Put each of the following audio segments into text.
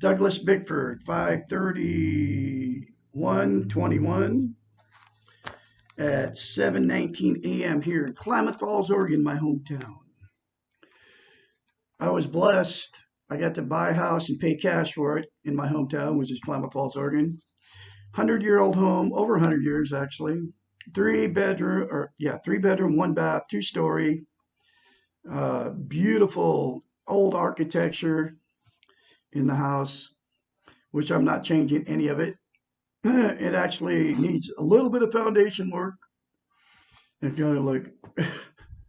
Douglas Bickford, 5:31:21 at 7:19 a.m. here in Klamath Falls, Oregon, my hometown. I was blessed. I got to buy a house and pay cash for it in my hometown, which is Klamath Falls, Oregon. 100-year-old home, over 100 years actually. Three bedroom, one bath, two-story. Beautiful old architecture in the house, which I'm not changing any of it. It actually needs a little bit of foundation work. And kind of like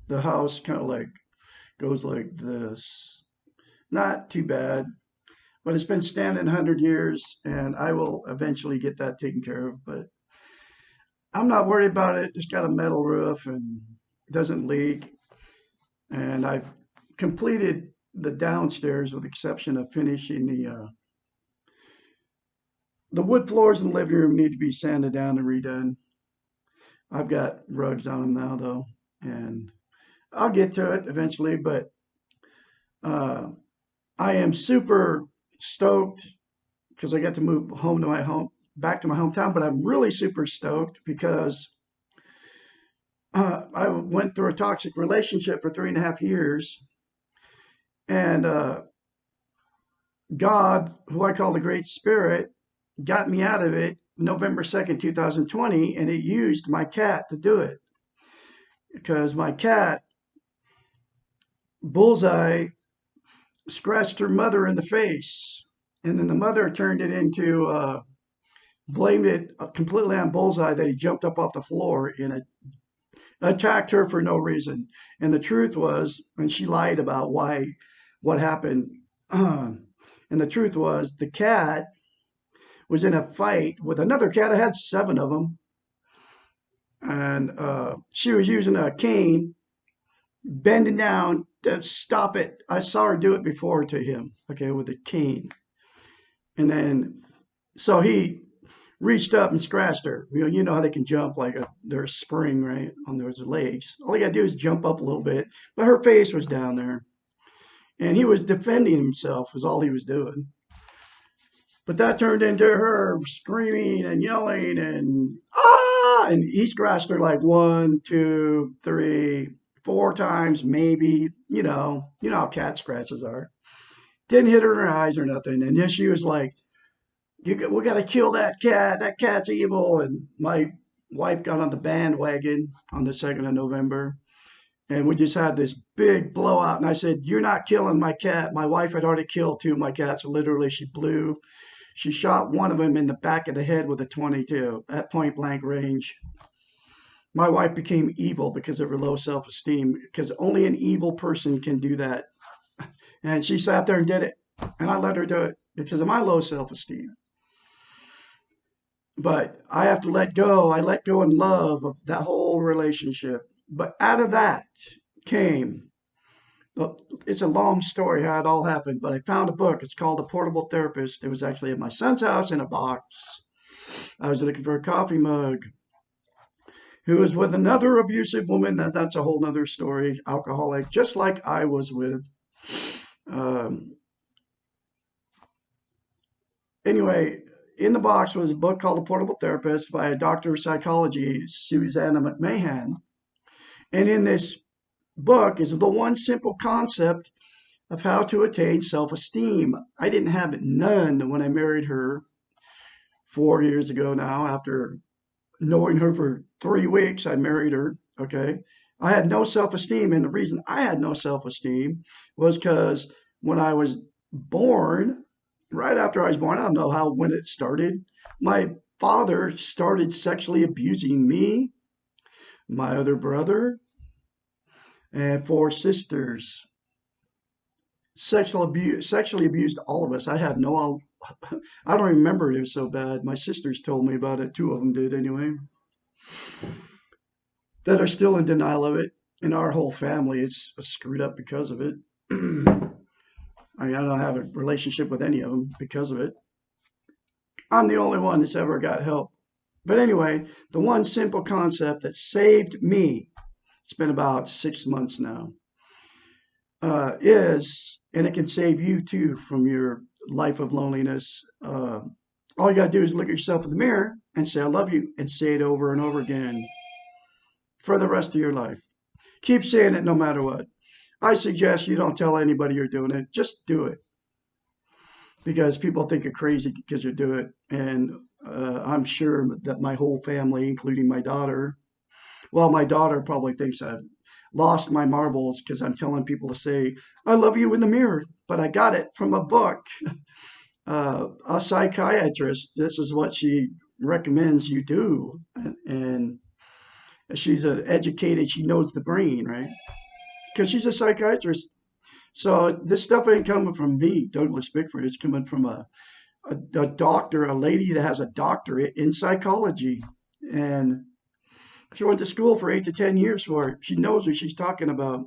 the house kind of like goes like this. Not too bad, but it's been standing 100 years and I will eventually get that taken care of. But I'm not worried about it. It's got a metal roof and it doesn't leak. And I've completed the downstairs with the exception of finishing the wood floors in the living room need to be sanded down and redone. I've got rugs on them now though, and I'll get to it eventually, but uh, I am super stoked because I got to move back to my hometown, but I'm really super stoked because I went through a toxic relationship for 3.5 years, and God, who I call the Great Spirit, got me out of it November 2nd, 2020, and it used my cat to do it because my cat, Bullseye, scratched her mother in the face. And then the mother turned it into, blamed it completely on Bullseye that he jumped up off the floor and attacked her for no reason. And the truth was, and she lied about what happened. And the truth was, the cat was in a fight with another cat. I had 7 of them. And she was using a cane, bending down to stop it. I saw her do it before to him, okay, with a cane. And then, so he reached up and scratched her. You know how they can jump like their spring, right, on those legs. All he got to do is jump up a little bit, but her face was down there. And he was defending himself, was all he was doing. But that turned into her screaming and yelling and ah! And he scratched her like 1, 2, 3, 4 times, maybe. You know how cat scratches are. Didn't hit her in her eyes or nothing. And then she was like, we got to kill that cat. That cat's evil. And my wife got on the bandwagon on the 2nd of November. And we just had this big blowout. And I said, you're not killing my cat. My wife had already killed 2 of my cats. Literally, she shot one of them in the back of the head with a 22 at point blank range. My wife became evil because of her low self esteem, because only an evil person can do that. And she sat there and did it. And I let her do it because of my low self esteem. But I have to let go. I let go in love of that whole relationship. But out of that came, well, it's a long story how it all happened, but I found a book. It's called The Portable Therapist. It was actually at my son's house in a box. I was looking for a coffee mug. Who was with another abusive woman. That's a whole nother story. Alcoholic, just like I was with. Um, anyway, in the box was a book called The Portable Therapist by a doctor of psychology, Susanna McMahon. And in this book is the one simple concept of how to attain self-esteem. I didn't have none when I married her 4 years ago now. After knowing her for 3 weeks, I married her. Okay. I had no self-esteem. And the reason I had no self-esteem was because when I was born, right after I was born, I don't know when it started, my father started sexually abusing me, my other brother, and 4 sisters. Sexually abused all of us. I have no, I don't remember it was so bad. My sisters told me about it. 2 of them did anyway, that are still in denial of it. And our whole family is screwed up because of it. I mean, I don't have a relationship with any of them because of it. I'm the only one that's ever got help. But anyway, the one simple concept that saved me, it's been about 6 months now, and it can save you too from your life of loneliness. All you got to do is look at yourself in the mirror and say, I love you, and say it over and over again for the rest of your life. Keep saying it no matter what. I suggest you don't tell anybody you're doing it. Just do it, because people think you're crazy because you do it. And I'm sure that my whole family, including my daughter, well, my daughter probably thinks I've lost my marbles because I'm telling people to say, I love you in the mirror. But I got it from a book. A psychiatrist, this is what she recommends you do. And she's an educated, she knows the brain, right? Because she's a psychiatrist. So this stuff ain't coming from me, Douglas Bickford. It's coming from a doctor, a lady that has a doctorate in psychology. And she went to school for 8 to 10 years for it. She knows what she's talking about.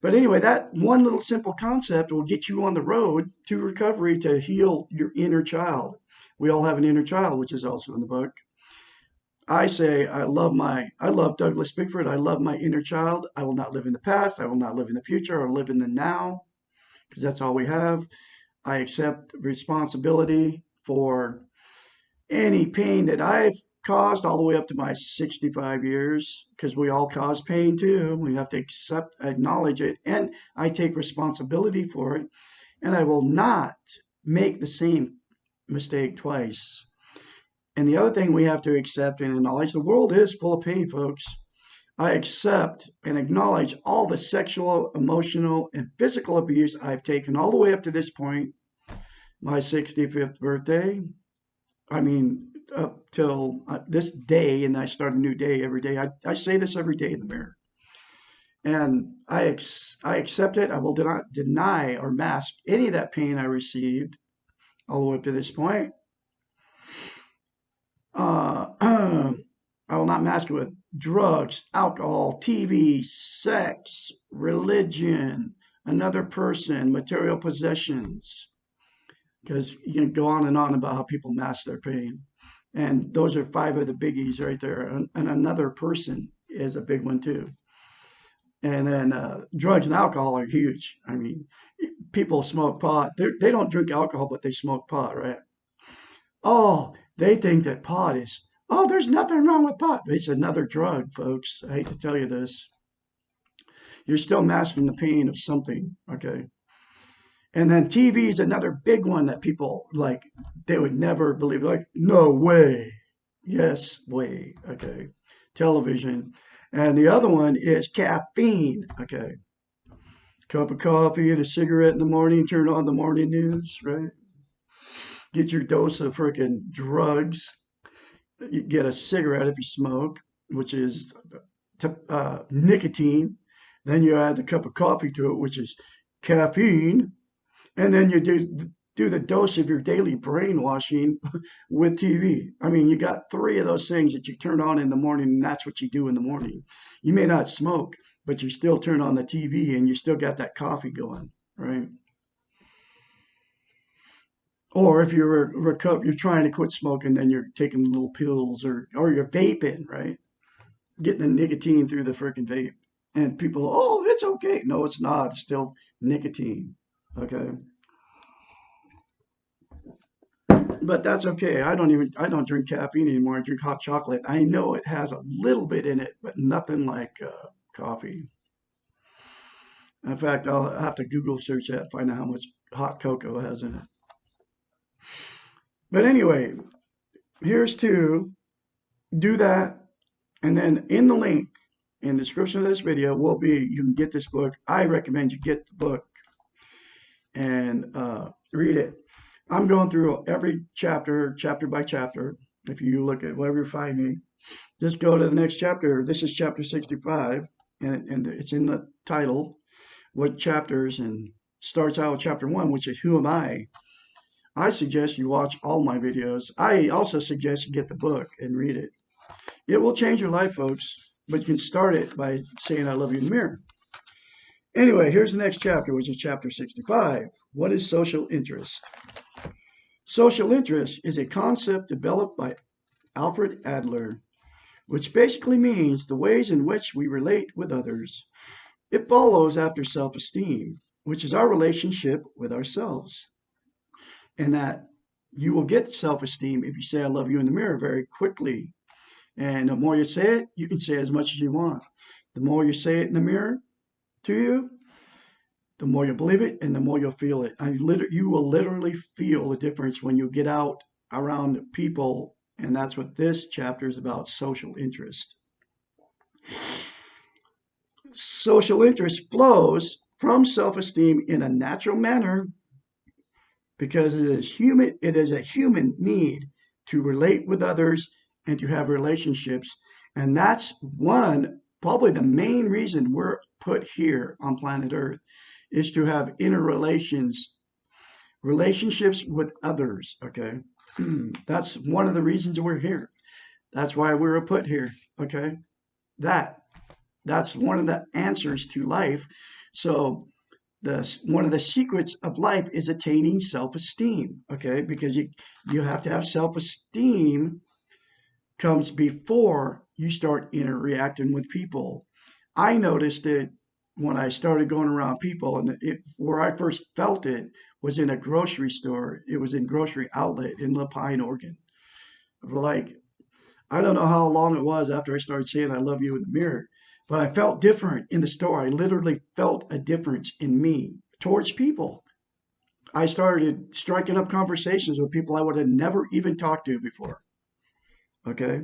But anyway, that one little simple concept will get you on the road to recovery to heal your inner child. We all have an inner child, which is also in the book. I say, I love Douglas Bickford. I love my inner child. I will not live in the past. I will not live in the future. I will live in the now, because that's all we have. I accept responsibility for any pain that I've caused all the way up to my 65 years, because we all cause pain too. We have to accept, acknowledge it, and I take responsibility for it. And I will not make the same mistake twice. And the other thing we have to accept and acknowledge, the world is full of pain, folks. I accept and acknowledge all the sexual, emotional, and physical abuse I've taken all the way up to this point, my 65th birthday. I mean, up till this day, and I start a new day every day. I say this every day in the mirror. And I accept it. I will not deny or mask any of that pain I received all the way up to this point. I will not mask it with drugs, alcohol, TV, sex, religion, another person, material possessions, because you can go on and on about how people mask their pain. And those are 5 of the biggies right there. And another person is a big one too. And then drugs and alcohol are huge. I mean, people smoke pot. They don't drink alcohol, but they smoke pot, right? Oh, they think that pot is, oh, there's nothing wrong with pot. It's another drug, folks. I hate to tell you this. You're still masking the pain of something, okay? And then TV is another big one that people like, they would never believe. Like, no way. Yes, way, okay? Television. And the other one is caffeine, okay? Cup of coffee and a cigarette in the morning, turn on the morning news, right? Get your dose of freaking drugs. You get a cigarette if you smoke, which is nicotine. Then you add the cup of coffee to it, which is caffeine. And then you do the dose of your daily brainwashing with TV. I mean, you got 3 of those things that you turn on in the morning, and that's what you do in the morning. You may not smoke, but you still turn on the TV and you still got that coffee going, right? Or if you're trying to quit smoking, then you're taking little pills, or you're vaping, right? Getting the nicotine through the freaking vape. And people, oh, it's okay. No, it's not. It's still nicotine. Okay. But that's okay. I don't drink caffeine anymore. I drink hot chocolate. I know it has a little bit in it, but nothing like coffee. In fact, I'll have to Google search that, find out how much hot cocoa has in it. But anyway, here's to do that. And then in the link in the description of this video will be, you can get this book. I recommend you get the book and read it. I'm going through every chapter, chapter by chapter. If you look at wherever you find me, just go to the next chapter. This is chapter 65, and it's in the title, what chapters, and starts out with chapter 1, which is Who Am I? I suggest you watch all my videos. I also suggest you get the book and read it. It will change your life, folks, but you can start it by saying, I love you in the mirror. Anyway, here's the next chapter, which is chapter 65. What is social interest? Social interest is a concept developed by Alfred Adler, which basically means the ways in which we relate with others. It follows after self-esteem, which is our relationship with ourselves. And that you will get self-esteem if you say, I love you in the mirror very quickly. And the more you say it, you can say it as much as you want. The more you say it in the mirror to you, the more you believe it and the more you'll feel it. You will literally feel the difference when you get out around people. And that's what this chapter is about, social interest. Social interest flows from self-esteem in a natural manner because it is a human need to relate with others and to have relationships. And that's probably the main reason we're put here on planet Earth, is to have relationships with others, okay? That's one of the reasons we're here. That's why we were put here, okay? That's one of the answers to life. So one of the secrets of life is attaining self-esteem, okay? Because you have to have self-esteem comes before you start interacting with people. I noticed it when I started going around people, and where I first felt it was in a grocery store. It was in grocery outlet in La Pine, Oregon. Like, I don't know how long it was after I started saying I love you in the mirror, but I felt different in the store. I literally felt a difference in me towards people. I started striking up conversations with people I would have never even talked to before. Okay.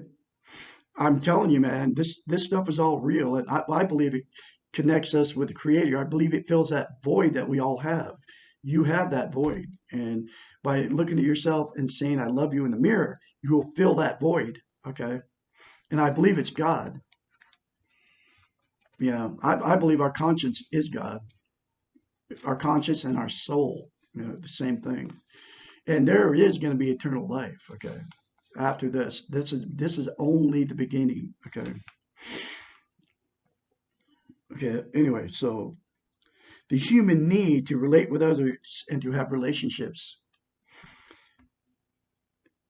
I'm telling you, man, this stuff is all real, and I believe it connects us with the Creator. I believe it fills that void that we all have. You have that void, and by looking at yourself and saying "I love you" in the mirror, you will fill that void. Okay, and I believe it's God. Yeah, I believe our conscience is God. Our conscience and our soul, the same thing. And there is going to be eternal life. Okay, after this is only the beginning. Okay. Okay, anyway, so the human need to relate with others and to have relationships.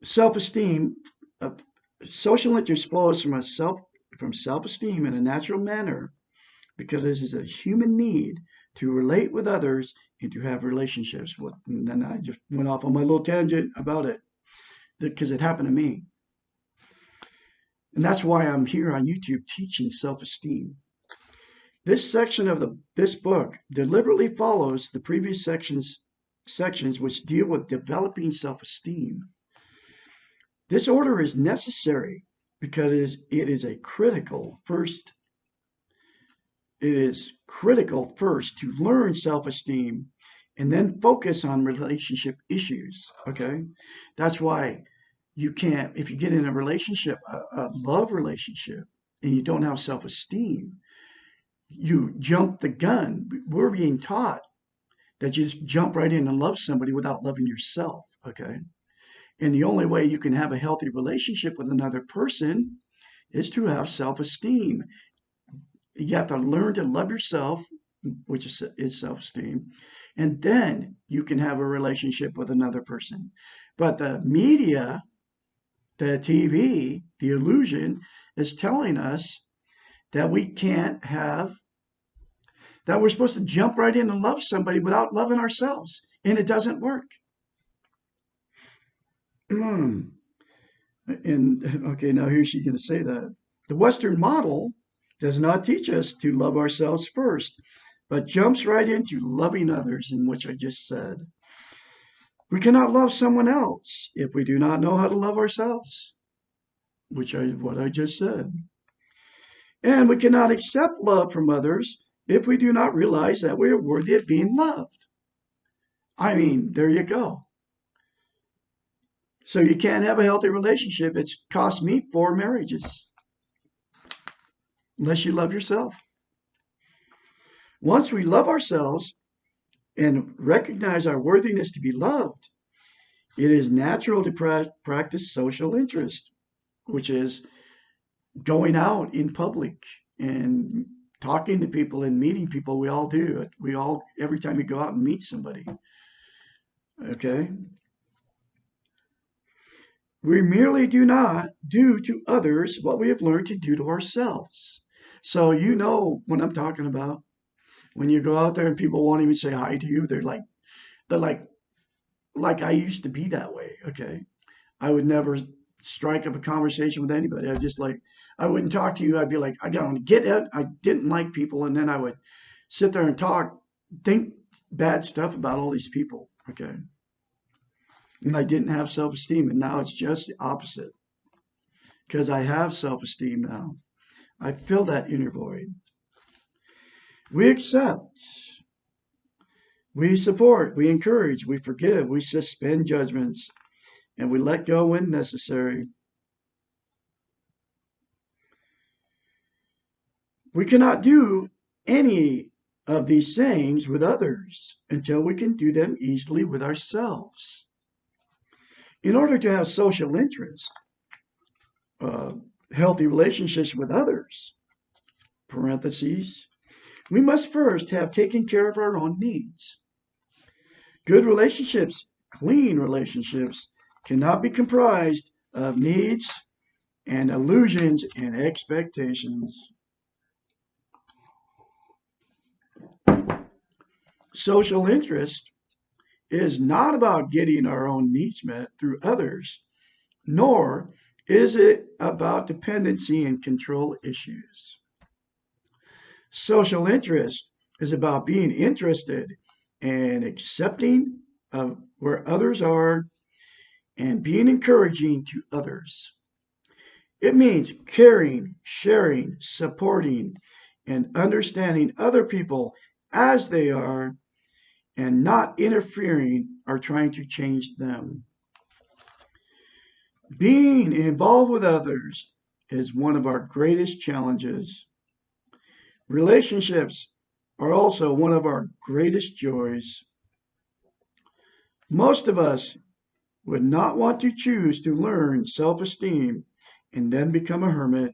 Self-esteem, uh, social interest flows from self-esteem in a natural manner because this is a human need to relate with others and to have relationships. And then I just went off on my little tangent about it because it happened to me. And that's why I'm here on YouTube teaching self-esteem. This section of this book deliberately follows the previous sections which deal with developing self-esteem. This order is necessary because it is critical first to learn self-esteem and then focus on relationship issues. Okay, that's why you can't, if you get in a relationship, a love relationship, and you don't have self-esteem, you jump the gun. We're being taught that you just jump right in and love somebody without loving yourself. Okay. And the only way you can have a healthy relationship with another person is to have self-esteem. You have to learn to love yourself, which is self-esteem, and then you can have a relationship with another person. But the media, the TV, the illusion is telling us that that we're supposed to jump right in and love somebody without loving ourselves. And it doesn't work. And okay, now here's she's going to say that. The Western model does not teach us to love ourselves first, but jumps right into loving others, in which I just said. We cannot love someone else if we do not know how to love ourselves, what I just said. And we cannot accept love from others if we do not realize that we are worthy of being loved. I mean, there you go. So you can't have a healthy relationship. It's cost me 4 marriages, unless you love yourself. Once we love ourselves and recognize our worthiness to be loved, it is natural to practice social interest, which is going out in public and talking to people and meeting people. We all do it. We all, every time you go out and meet somebody, okay? We merely do not do to others what we have learned to do to ourselves. So you know what I'm talking about. When you go out there and people won't even say hi to you, they're like I used to be that way. Okay, I would never strike up a conversation with anybody. I wouldn't talk to you. I'd be like, I got to get out. I didn't like people, and then I would sit there and think bad stuff about all these people. Okay, and I didn't have self-esteem, and now it's just the opposite because I have self-esteem now. I fill that inner void. We accept, we support, we encourage, we forgive, we suspend judgments, and we let go when necessary. We cannot do any of these things with others until we can do them easily with ourselves. In order to have social interest, uh, healthy relationships with others, parentheses, we must first have taken care of our own needs. Good relationships, clean relationships, cannot be comprised of needs and illusions and expectations. Social interest is not about getting our own needs met through others, nor is it about dependency and control issues. Social interest is about being interested and accepting of where others are and being encouraging to others. It means caring, sharing, supporting, and understanding other people as they are and not interfering or trying to change them. Being involved with others is one of our greatest challenges. Relationships are also one of our greatest joys. Most of us would not want to choose to learn self esteem and then become a hermit.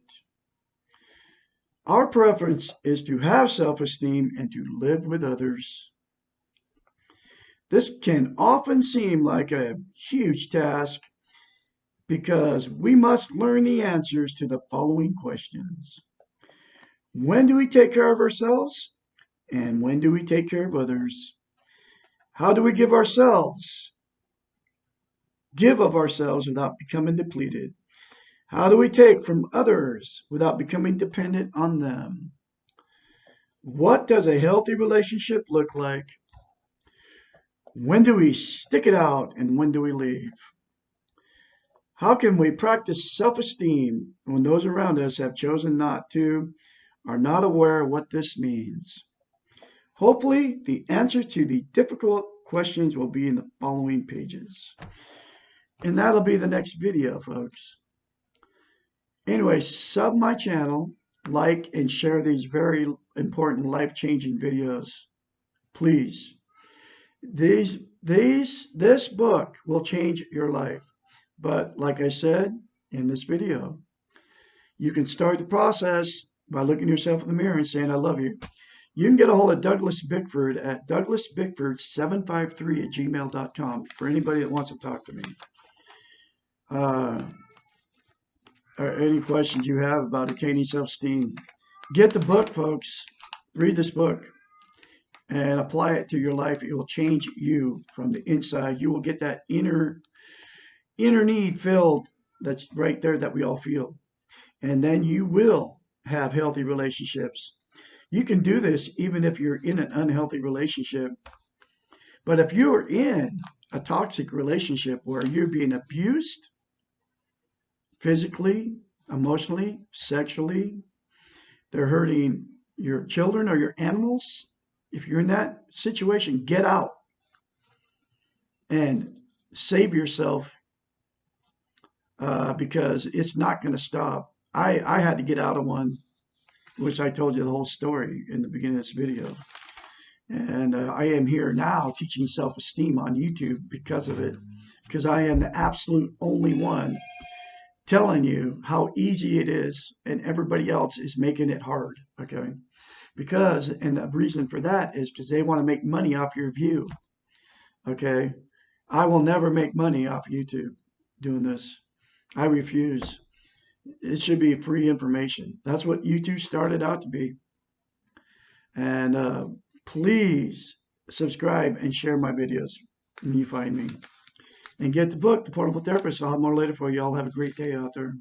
Our preference is to have self esteem and to live with others. This can often seem like a huge task because we must learn the answers to the following questions. When do we take care of ourselves? And when do we take care of others? How do we give of ourselves without becoming depleted? How do we take from others without becoming dependent on them? What does a healthy relationship look like? When do we stick it out and when do we leave? How can we practice self esteem when those around us have chosen not to, are not aware of what this means? Hopefully, the answer to the difficult questions will be in the following pages. And that'll be the next video, folks. Anyway, sub my channel, like, and share these very important life-changing videos. Please. This book will change your life. But like I said in this video, you can start the process by looking yourself in the mirror and saying, I love you. You can get a hold of Douglas Bickford at douglasbickford753@gmail.com for anybody that wants to talk to me. Or any questions you have about attaining self-esteem. Get the book, folks. Read this book and apply it to your life. It will change you from the inside. You will get that inner inner need filled that's right there that we all feel. And then you will have healthy relationships. You can do this even if you're in an unhealthy relationship. But if you're in a toxic relationship where you're being abused physically, emotionally, sexually, they're hurting your children or your animals, if you're in that situation, get out and save yourself because it's not going to stop. I had to get out of one, which I told you the whole story in the beginning of this video. And I am here now teaching self-esteem on YouTube because of it, because I am the absolute only one telling you how easy it is, and everybody else is making it hard. Okay. Because, and the reason for that is because they want to make money off your view. Okay. I will never make money off YouTube doing this. I refuse. It should be free information. That's what YouTube started out to be. And please subscribe and share my videos when you find me. And get the book, The Portable Therapist. I'll have more later for you. All have a great day out there.